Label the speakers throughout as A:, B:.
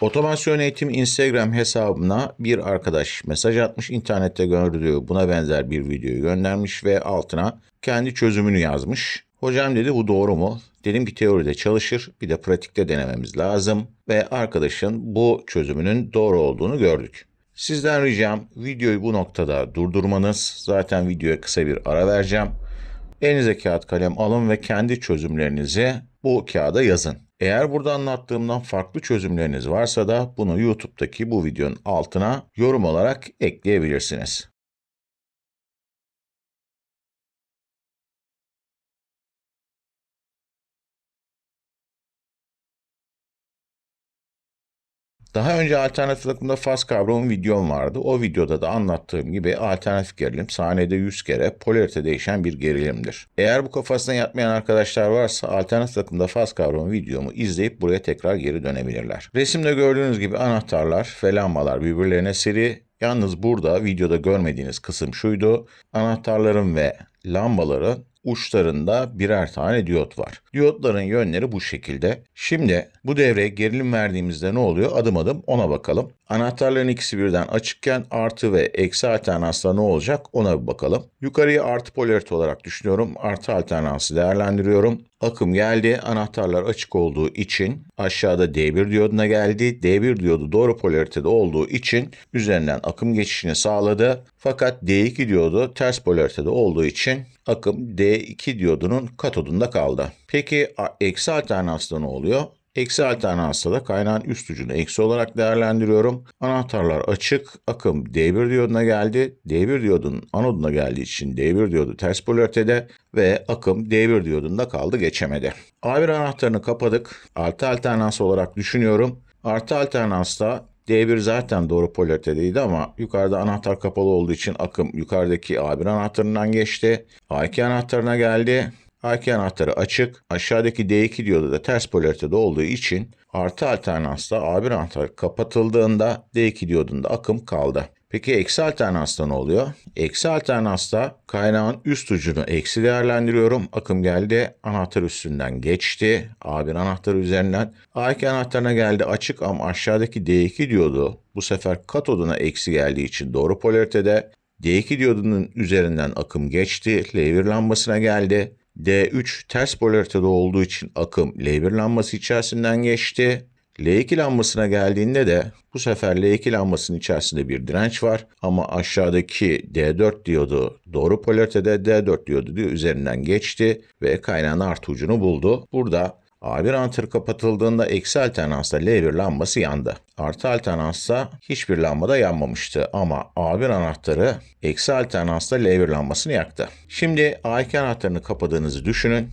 A: Otomasyon Eğitim Instagram hesabına bir arkadaş mesaj atmış. İnternette gördüğü buna benzer bir videoyu göndermiş ve altına kendi çözümünü yazmış. Hocam dedi, bu doğru mu? Dedim ki teoride çalışır, bir de pratikte denememiz lazım ve arkadaşın bu çözümünün doğru olduğunu gördük. Sizden ricam videoyu bu noktada durdurmanız. Zaten videoya kısa bir ara vereceğim. Elinize kağıt kalem alın ve kendi çözümlerinizi bu kağıda yazın. Eğer burada anlattığımdan farklı çözümleriniz varsa da bunu YouTube'daki bu videonun altına yorum olarak ekleyebilirsiniz. Daha önce alternatif akımda faz kavramı videom vardı. O videoda da anlattığım gibi alternatif gerilim saniyede 100 kere polarite değişen bir gerilimdir. Eğer bu kafasına yatmayan arkadaşlar varsa alternatif akımda faz kavramı videomu izleyip buraya tekrar geri dönebilirler. Resimde gördüğünüz gibi anahtarlar ve lambalar birbirlerine seri. Yalnız burada videoda görmediğiniz kısım şuydu. Anahtarların ve lambaların uçlarında birer tane diyot var. Diyotların yönleri bu şekilde. Şimdi bu devreye gerilim verdiğimizde ne oluyor? Adım adım ona bakalım. Anahtarların ikisi birden açıkken artı ve eksi alternansla ne olacak? Ona bir bakalım. Yukarıyı artı polarite olarak düşünüyorum. Artı alternansı değerlendiriyorum. Akım geldi. Anahtarlar açık olduğu için aşağıda D1 diyoduna geldi. D1 diyodu doğru polaritede olduğu için üzerinden akım geçişini sağladı. Fakat D2 diyodu ters polaritede olduğu için akım D2 diyodunun katodunda kaldı. Peki eksi alternansta ne oluyor? Eksi alternansta da kaynağın üst ucunu eksi olarak değerlendiriyorum. Anahtarlar açık. Akım D1 diyoduna geldi. D1 diyodunun anoduna geldiği için D1 diyodu ters polaritede ve akım D1 diyodunda kaldı, geçemedi. A1 anahtarını kapadık. Artı alternans olarak düşünüyorum. Artı alternansta D1 zaten doğru polaritedeydi ama yukarıda anahtar kapalı olduğu için akım yukarıdaki A1 anahtarından geçti. A2 anahtarına geldi. A2 anahtarı açık. Aşağıdaki D2 diyodu da ters polaritede olduğu için artı alternansta A1 anahtarı kapatıldığında D2 diyodunda akım kaldı. Peki eksi alternansta ne oluyor? Eksi alternansta kaynağın üst ucunu eksi değerlendiriyorum. Akım geldi, anahtar üstünden geçti. A1 anahtarı üzerinden. A2 anahtarına geldi, açık ama aşağıdaki D2 diyodu bu sefer katoduna eksi geldiği için doğru polaritede. D2 diyodunun üzerinden akım geçti. L1 lambasına geldi. D3 ters polaritede olduğu için akım L1 lambası içerisinden geçti. L2 lambasına geldiğinde de bu sefer L2 lambasının içerisinde bir direnç var ama aşağıdaki D4 diyodu doğru polaritede, D4 diyodu üzerinden geçti ve kaynağın artı ucunu buldu. Burada A1 anahtarı kapatıldığında eksi alternansla L1 lambası yandı. Artı alternansla hiçbir lambada yanmamıştı ama A1 anahtarı eksi alternansla L1 lambasını yaktı. Şimdi A2 anahtarını kapadığınızı düşünün.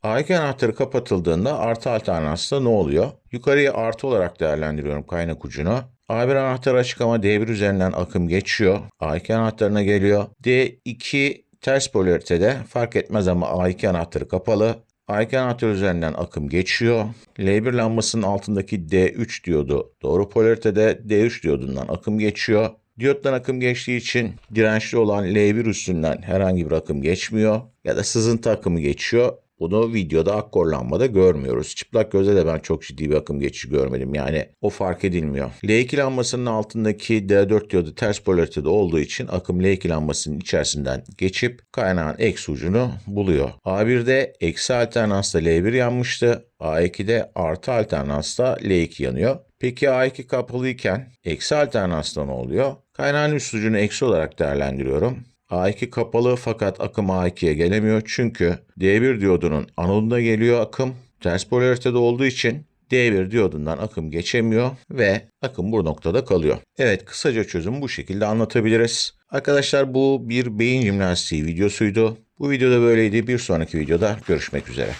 A: A2 anahtarı kapatıldığında artı alternansla ne oluyor? Yukarıya artı olarak değerlendiriyorum kaynak ucunu. A1 anahtarı açık ama D1 üzerinden akım geçiyor. A2 anahtarına geliyor. D2 ters polaritede, fark etmez ama A2 anahtarı kapalı. A2 anahtarı üzerinden akım geçiyor. L1 lambasının altındaki D3 diyodu doğru polaritede, D3 diyodundan akım geçiyor. Diyottan akım geçtiği için dirençli olan L1 üstünden herhangi bir akım geçmiyor ya da sızıntı akımı geçiyor. Bunu videoda akkor lambada görmüyoruz. Çıplak gözle de ben çok ciddi bir akım geçişi görmedim. Yani o fark edilmiyor. L2 lambasının altındaki D4 diyodu ters polaritede olduğu için akım L2 lambasının içerisinden geçip kaynağın eksi ucunu buluyor. A1'de eksi alternansla L1 yanmıştı. A2'de artı alternansla L2 yanıyor. Peki A2 kapalıyken eksi alternansla ne oluyor? Kaynağın üst ucunu eksi olarak değerlendiriyorum. A2 kapalı fakat akım A2'ye gelemiyor çünkü D1 diyodunun anoduna geliyor akım. Ters polaritede olduğu için D1 diyodundan akım geçemiyor ve akım bu noktada kalıyor. Evet, kısaca çözümü bu şekilde anlatabiliriz. Arkadaşlar, bu bir beyin jimnastiği videosuydu. Bu videoda böyleydi. Bir sonraki videoda görüşmek üzere.